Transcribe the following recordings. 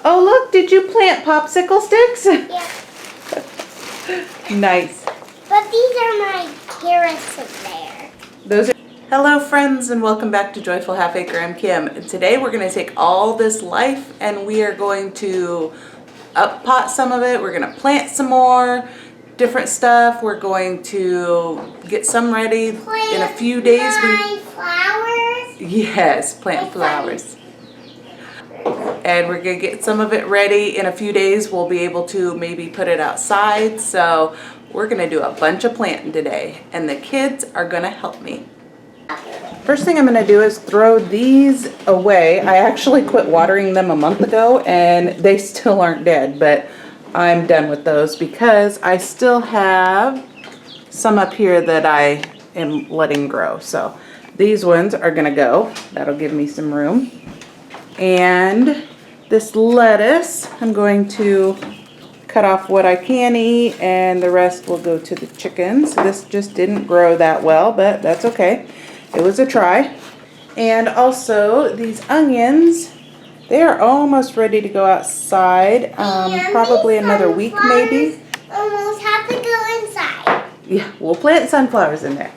Oh, look, did you plant popsicle sticks? Yeah. Nice. But these are my carrots up there. Those are. Hello friends and welcome back to Joyful Half Acre. I'm Kim, and today we're going to take all this life and we are going to up pot some of it. We're going to plant some more different stuff. We're going to get some ready in a few days. Flowers? Yes, plant flowers. And we're going to get some of it ready in a few days. We'll be able to maybe put it outside. So we're going to do a bunch of planting today and the kids are going to help me. First thing I'm going to do is throw these away. I actually quit watering them a month ago and they still aren't dead, but I'm done with those because I still have some up here that I am letting grow. So these ones are going to go. That'll give me some room. And this lettuce, I'm going to cut off what I can eat and the rest will go to the chickens. This just didn't grow that well, but that's okay. It was a try. And also these onions, they are almost ready to go outside. Probably another week maybe. Almost have to go inside. Yeah, we'll plant sunflowers in there.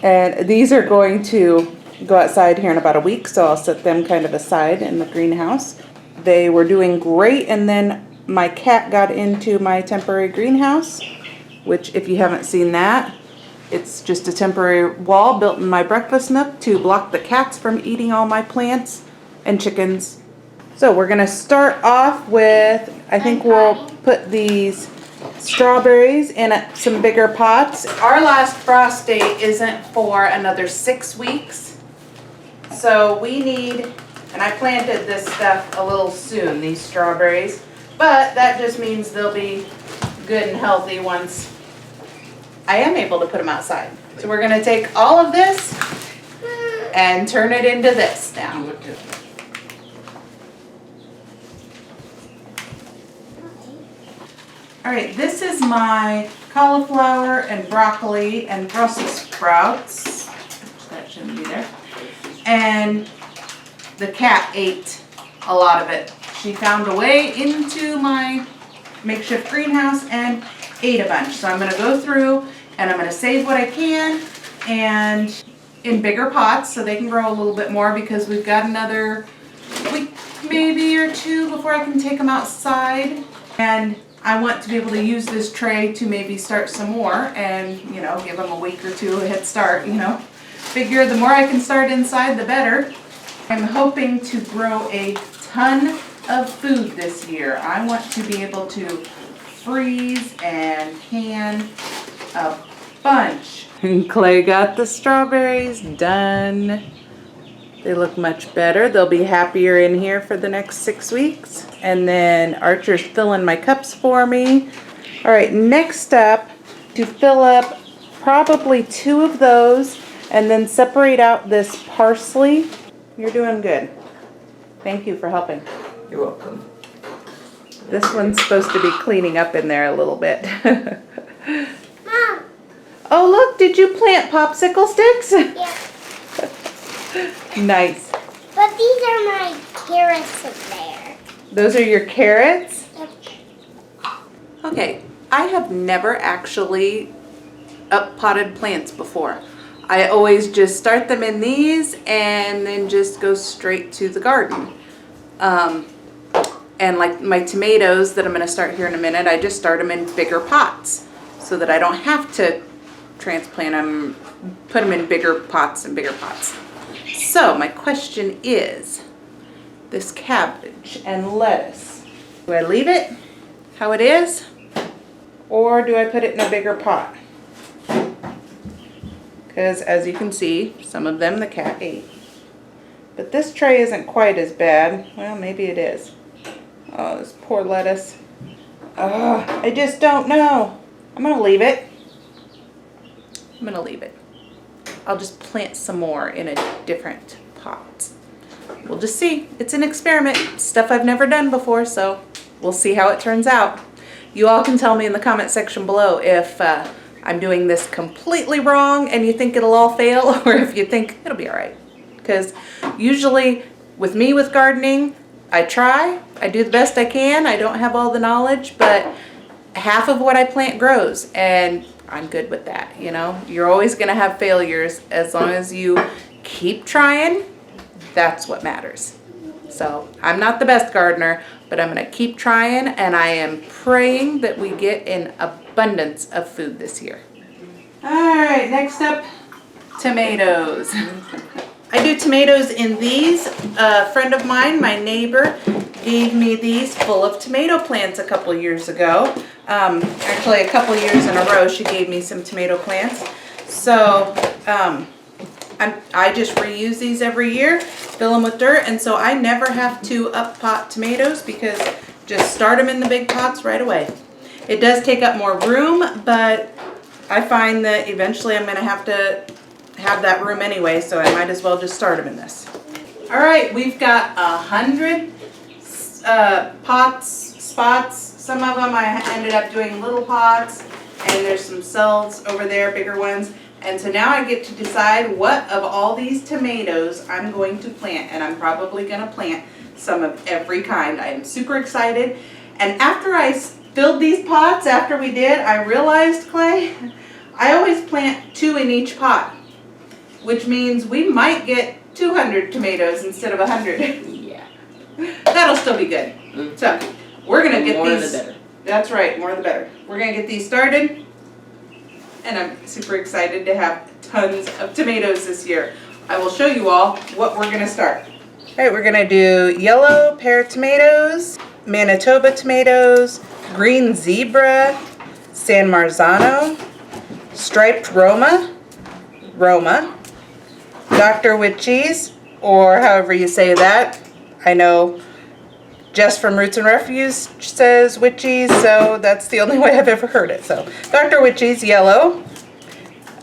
And these are going to go outside here in about a week, so I'll set them kind of aside in the greenhouse. They were doing great, and then my cat got into my temporary greenhouse, which if you haven't seen that, it's just a temporary wall built in my breakfast nook to block the cats from eating all my plants and chickens. So we're gonna start off with, I think we'll put these strawberries in some bigger pots. Our last frost date isn't for another 6 weeks. So we need, and I planted this stuff a little soon, these strawberries, but that just means they'll be good and healthy once I am able to put them outside. So we're gonna take all of this and turn it into this now. All right, this is my cauliflower and broccoli and Brussels sprouts. That shouldn't be there. And the cat ate a lot of it. She found a way into my makeshift greenhouse and ate a bunch. So I'm gonna go through and I'm gonna save what I can and in bigger pots so they can grow a little bit more because we've got another week maybe or two before I can take them outside. And I want to be able to use this tray to maybe start some more and, you know, give them a week or two a head start, you know. Figure the more I can start inside, the better. I'm hoping to grow a ton of food this year. I want to be able to freeze and can a bunch. And Clay got the strawberries done. They look much better. They'll be happier in here for the next 6 weeks. And then Archer's filling my cups for me. All right, next up, to fill up probably 2 of those and then separate out this parsley. You're doing good. Thank you for helping. You're welcome. This one's supposed to be cleaning up in there a little bit. Mom. Oh, look, did you plant popsicle sticks? Yeah. Nice. But these are my carrots up there. Those are your carrots? Yep. Okay, I have never actually up-potted plants before. I always just start them in these and then just go straight to the garden. And like my tomatoes that I'm going to start here in a minute, I just start them in bigger pots so that I don't have to transplant them, put them in bigger pots and bigger pots. So my question is, this cabbage and lettuce, do I leave it how it is or do I put it in a bigger pot? Because as you can see, some of them the cat ate. But this tray isn't quite as bad. Well, maybe it is. Oh, this poor lettuce. Oh, I just don't know. I'm gonna leave it. I'm gonna leave it. I'll just plant some more in a different pot. We'll just see. It's an experiment. Stuff I've never done before, so we'll see how it turns out. You all can tell me in the comment section below if I'm doing this completely wrong and you think it'll all fail, or if you think it'll be all right. Because usually with me with gardening, I try, I do the best I can. I don't have all the knowledge, but half of what I plant grows, and I'm good with that, you know? You're always gonna have failures. As long as you keep trying, that's what matters. So I'm not the best gardener, but I'm gonna keep trying, and I am praying that we get an abundance of food this year. All right, next up, tomatoes. I do tomatoes in these. A friend of mine, my neighbor, gave me these full of tomato plants a couple years ago. Actually, a couple years in a row, she gave me some tomato plants. So I just reuse these every year, fill them with dirt, and so I never have to up pot tomatoes because just start them in the big pots right away. It does take up more room, but I find that eventually I'm gonna have to have that room anyway, so I might as well just start them in this. All right, we've got 100 spots. Some of them I ended up doing little pots, and there's some cells over there, bigger ones. And so now I get to decide what of all these tomatoes I'm going to plant, and I'm probably gonna plant some of every kind. I am super excited. And after I filled these pots, after we did, I realized, Clay, I always plant 2 in each pot, which means we might get 200 tomatoes instead of 100. Yeah. That'll still be good. So we're gonna get More these. the better. That's right, more the better. We're gonna get these started, and I'm super excited to have tons of tomatoes this year. I will show you all what we're gonna start. All right, we're gonna do yellow pear tomatoes, Manitoba tomatoes, green zebra, San Marzano, striped Roma, Dr. Witchies, or however you say that. I know Jess from Roots and Refuge says Witchies, so that's the only way I've ever heard it. So Dr. Witchies, yellow.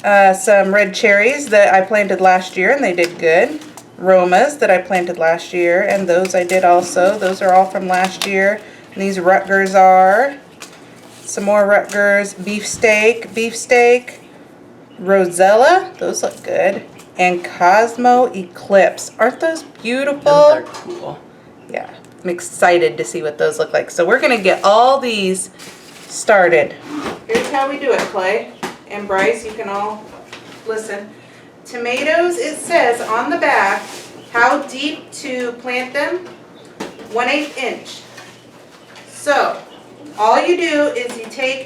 Some red cherries that I planted last year and they did good. Romas that I planted last year, and those I did also. Those are all from last year. And these Rutgers are. Some more Rutgers, beefsteak, Rosella, those look good. And Cosmo Eclipse. Aren't those beautiful? Those are cool. Yeah, I'm excited to see what those look like. So we're gonna get all these started. Here's how we do it, Clay and Bryce, you can all listen. Tomatoes, it says on the back how deep to plant them, 1/8 inch. So all you do is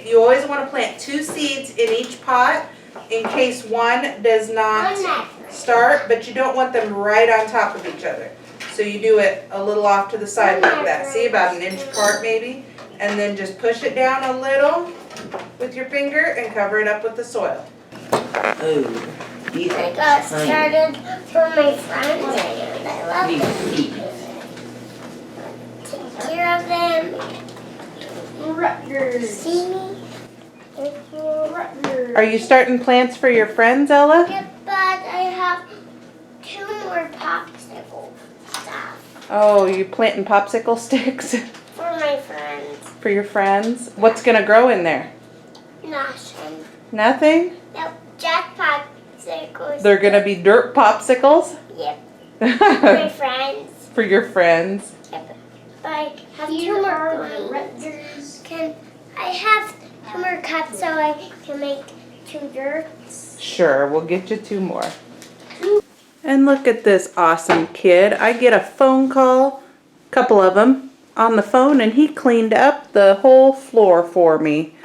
you always want to plant 2 seeds in each pot in case one does not start, but you don't want them right on top of each other. So you do it a little off to the side like that. See, about 1 inch apart maybe. And then just push it down a little with your finger and cover it up with the soil. Oh, these I are got tiny. started for my friends and I love These them. seeds. Take care of them. Rutgers. See me? Rutgers. Are you starting plants for your friends, Ella? Yeah, but I have 2 more popsicle stuff Oh, you planting popsicle sticks for my friends. for your friends? What's gonna grow in there? Nothing. Nothing? Nope, just popsicles. They're gonna be dirt popsicles? Yep, my friends. For your friends. Yep. But I have 2 Here more are the coins. Rutgers. I have 2 more cups so I can make 2 dirts. Sure, we'll get you 2 more. And look at this awesome kid. I get a phone call, a couple of them, on the phone, and he cleaned up the whole floor for me.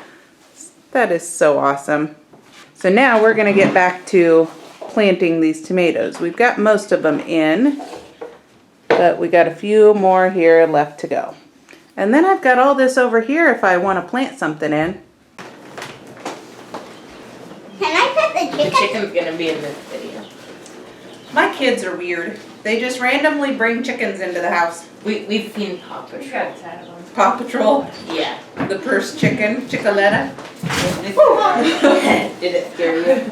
That is so awesome. So now we're gonna get back to planting these tomatoes. We've got most of them in, but we got a few more here left to go. And then I've got all this over here if I want to plant something in. Can I put the The chicken's gonna be in this video. My kids are weird. They just randomly bring chickens into the house. We've seen Paw We Patrol. got 10 of them. Paw Patrol, Yeah. the purse chicken, Chickaletta. Did it scare you?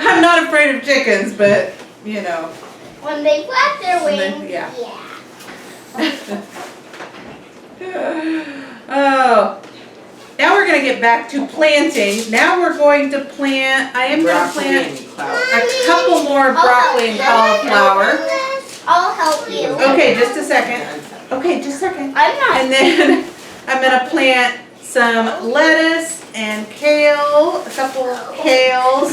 I'm not afraid of chickens, but you know. When they flap their And then- wings, yeah. yeah. Oh. Now we're gonna get back to planting. Now we're going to plant, I am gonna Broccoli plant and cloud. a couple more broccoli and cauliflower. I'll help you. Okay, just a second. Okay, just a second. I'm not. And then I'm gonna plant some lettuce and kale, a couple kales,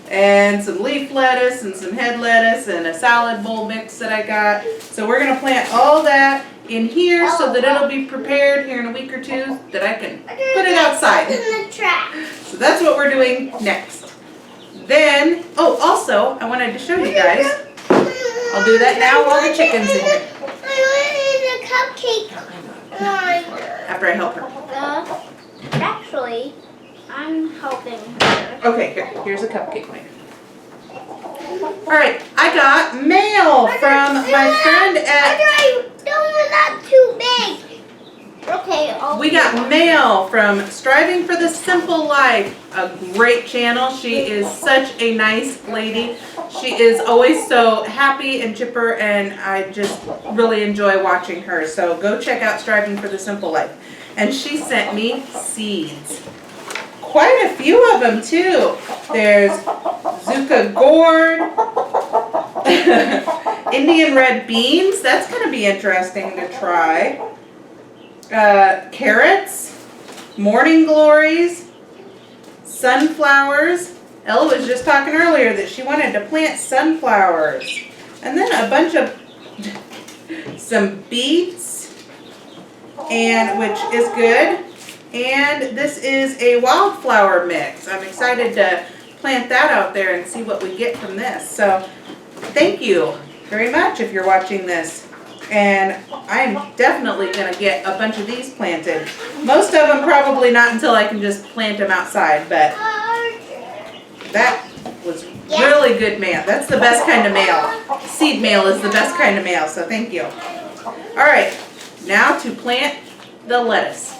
and some leaf lettuce and some head lettuce and a salad bowl mix that I got. So we're gonna plant all that in here so that it'll be prepared here in a week or two that I can put it outside. In the trash. So that's what we're doing next. Then, oh, also, I wanted to show you guys. I'll do that now while the chicken's in here. I wanted a cupcake line. After I help her. Actually, I'm helping her. Okay, here's a cupcake maker. Alright, I got mail from my friend at... I don't want that too big. Okay, We got mail from Striving for the Simple Life, a great channel. She is such a nice lady. She is always so happy and chipper, and I just really enjoy watching her. So go check out Striving for the Simple Life. And she sent me seeds. Quite a few of them too. There's Zucca gourd, Indian red beans. That's going to be interesting to try. Carrots, morning glories, sunflowers. Ella was just talking earlier that she wanted to plant sunflowers. And then a bunch of, some beets, and which is good. And this is a wildflower mix. I'm excited to plant that out there and see what we get from this. So thank you very much if you're watching this. And I'm definitely going to get a bunch of these planted. Most of them probably not until I can just plant them outside, but that was really good mail. That's the best kind of mail. Seed mail is the best kind of mail, so thank you. All right, now to plant the lettuce.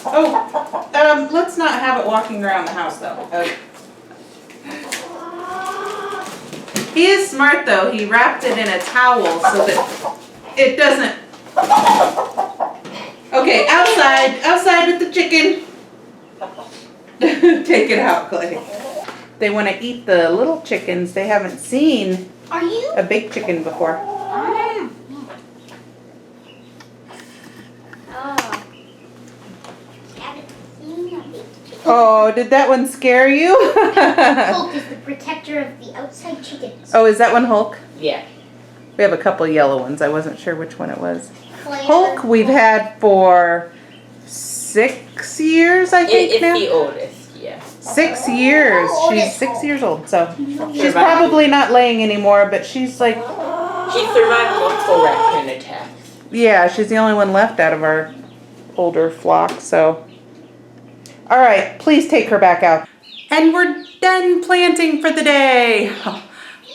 Oh, let's not have it walking around the house though. Okay. He is smart though. He wrapped it in a towel so that it doesn't. Okay, outside with the chicken. Take it out, Clay. They want to eat the little chickens. They haven't seen a big chicken before. Oh, did that one scare you? Hulk is the protector of the outside chickens. Oh, is that one Hulk? Yeah. We have a couple yellow ones. I wasn't sure which one it was. Hulk we've had for 6 years, I think It's now. the oldest, yeah. 6 years. She's 6 years old, so she's probably not laying anymore, but she's like, She survived multiple raccoon attacks. yeah, she's the only one left out of our older flock, so. All right, please take her back out. And we're done planting for the day. Oh,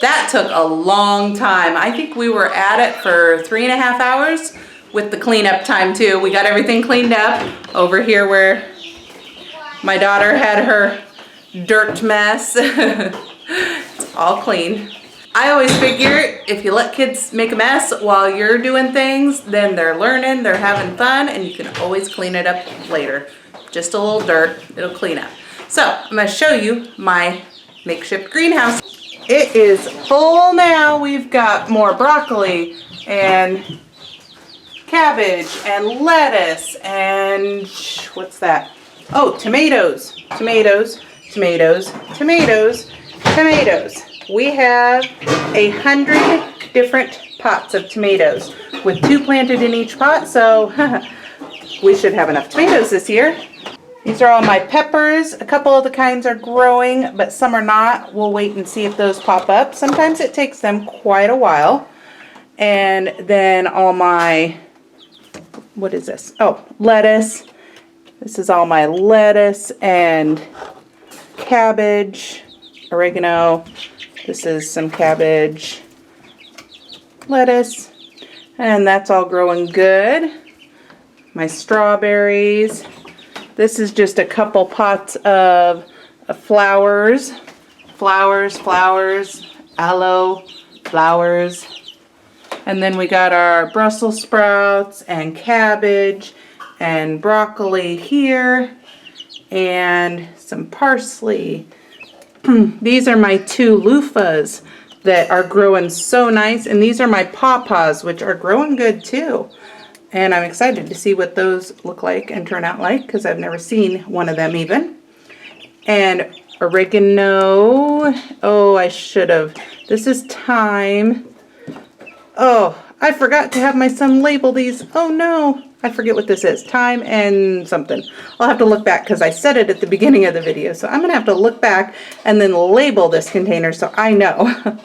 that took a long time. I think we were at it for 3.5 hours with the cleanup time too. We got everything cleaned up over here where my daughter had her dirt mess. It's all clean. I always figure if you let kids make a mess while you're doing things, then they're learning, they're having fun, and you can always clean it up later. Just a little dirt, it'll clean up. So I'm gonna show you my makeshift greenhouse. It is full now. We've got more broccoli and cabbage and lettuce and what's that? Oh, tomatoes, tomatoes, tomatoes, tomatoes, tomatoes. We have 100 different pots of tomatoes with 2 planted in each pot, so we should have enough tomatoes this year. These are all my peppers. A couple of the kinds are growing, but some are not. We'll wait and see if those pop up. Sometimes it takes them quite a while. And then all my, what is this? Oh, lettuce. This is all my lettuce and cabbage, oregano. This is some cabbage, lettuce, and that's all growing good. My strawberries. This is just a couple pots of flowers, aloe, flowers. And then we got our Brussels sprouts and cabbage and broccoli here and some parsley. These are my 2 loofahs that are growing so nice. And these are my pawpaws, which are growing good too. And I'm excited to see what those look like and turn out like, because I've never seen one of them even. And oregano. Oh, I should have. This is thyme. Oh, I forgot to have my son label these. Oh no, I forget what this is. Thyme and something. I'll have to look back because I said it at the beginning of the video. So I'm gonna have to look back and then label this container so I know.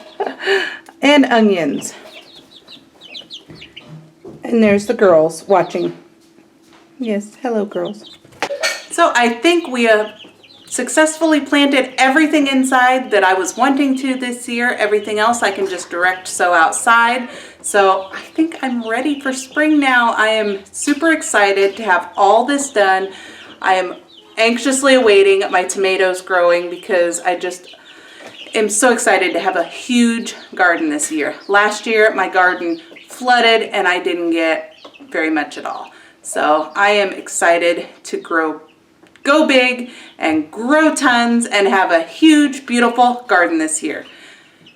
And onions. And there's the girls watching. Yes, hello girls. So I think we have successfully planted everything inside that I was wanting to this year. Everything else I can just direct sow outside. So I think I'm ready for spring now. I am super excited to have all this done. I am anxiously awaiting my tomatoes growing because I just am so excited to have a huge garden this year. Last year my garden flooded and I didn't get very much at all. So I am excited to go big and grow tons and have a huge, beautiful garden this year.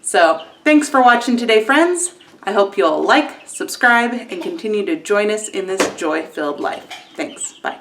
So thanks for watching today, friends. I hope you'll like, subscribe, and continue to join us in this joy-filled life. Thanks. Bye.